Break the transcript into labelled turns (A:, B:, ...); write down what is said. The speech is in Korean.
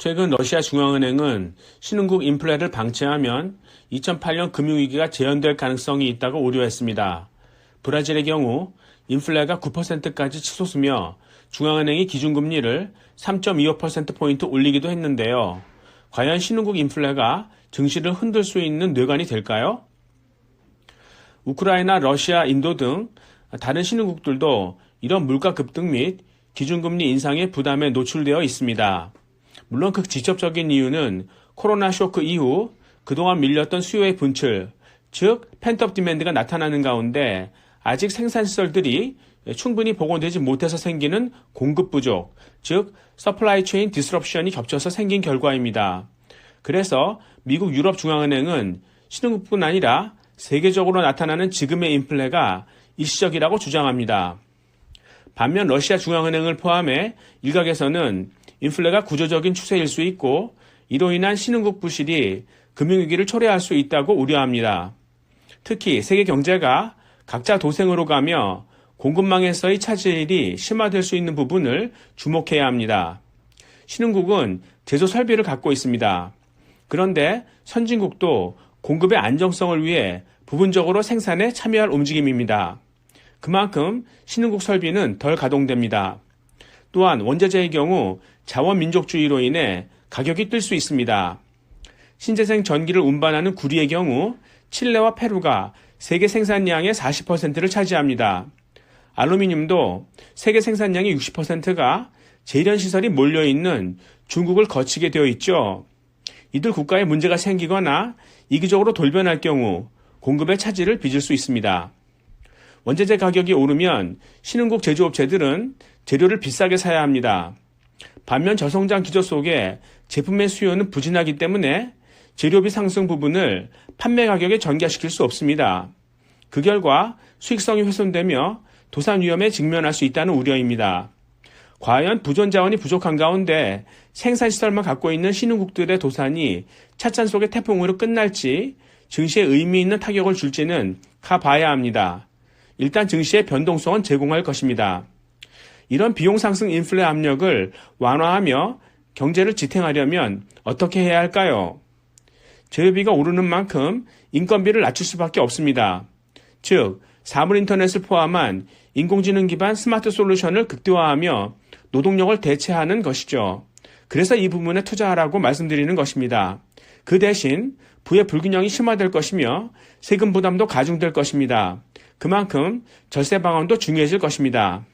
A: 최근 러시아 중앙은행은 신흥국 인플레를 방치하면 2008년 금융위기가 재현될 가능성이 있다고 우려했습니다. 브라질의 경우 인플레가 9%까지 치솟으며 중앙은행이 기준금리를 3.25%포인트 올리기도 했는데요. 과연 신흥국 인플레가 증시를 흔들 수 있는 뇌관이 될까요? 우크라이나, 러시아, 인도 등 다른 신흥국들도 이런 물가 급등 및 기준금리 인상의 부담에 노출되어 있습니다. 물론 그 직접적인 이유는 코로나 쇼크 이후 그동안 밀렸던 수요의 분출, 즉 펜트업 디맨드가 나타나는 가운데 아직 생산시설들이 충분히 복원되지 못해서 생기는 공급 부족, 즉 서플라이 체인 디스럽션이 겹쳐서 생긴 결과입니다. 그래서 미국 유럽 중앙은행은 신흥국뿐 아니라 세계적으로 나타나는 지금의 인플레가 일시적이라고 주장합니다. 반면 러시아 중앙은행을 포함해 일각에서는 인플레가 구조적인 추세일 수 있고 이로 인한 신흥국 부실이 금융위기를 초래할 수 있다고 우려합니다. 특히 세계 경제가 각자 도생으로 가며 공급망에서의 차질이 심화될 수 있는 부분을 주목해야 합니다. 신흥국은 제조 설비를 갖고 있습니다. 그런데 선진국도 공급의 안정성을 위해 부분적으로 생산에 참여할 움직임입니다. 그만큼 신흥국 설비는 덜 가동됩니다. 또한 원자재의 경우 자원민족주의로 인해 가격이 뛸 수 있습니다. 신재생 전기를 운반하는 구리의 경우 칠레와 페루가 세계 생산량의 40%를 차지합니다. 알루미늄도 세계 생산량의 60%가 제련시설이 몰려있는 중국을 거치게 되어 있죠. 이들 국가에 문제가 생기거나 이기적으로 돌변할 경우 공급의 차질을 빚을 수 있습니다. 원자재 가격이 오르면 신흥국 제조업체들은 재료를 비싸게 사야 합니다. 반면 저성장 기조 속에 제품의 수요는 부진하기 때문에 재료비 상승 부분을 판매 가격에 전가시킬 수 없습니다. 그 결과 수익성이 훼손되며 도산 위험에 직면할 수 있다는 우려입니다. 과연 부존 자원이 부족한 가운데 생산시설만 갖고 있는 신흥국들의 도산이 찻잔 속의 태풍으로 끝날지 증시에 의미 있는 타격을 줄지는 가봐야 합니다. 일단 증시의 변동성은 제공할 것입니다. 이런 비용 상승 인플레 압력을 완화하며 경제를 지탱하려면 어떻게 해야 할까요? 재료비가 오르는 만큼 인건비를 낮출 수밖에 없습니다. 즉, 사물 인터넷을 포함한 인공지능 기반 스마트 솔루션을 극대화하며 노동력을 대체하는 것이죠. 그래서 이 부분에 투자하라고 말씀드리는 것입니다. 그 대신 부의 불균형이 심화될 것이며 세금 부담도 가중될 것입니다. 그만큼 절세 방안도 중요해질 것입니다.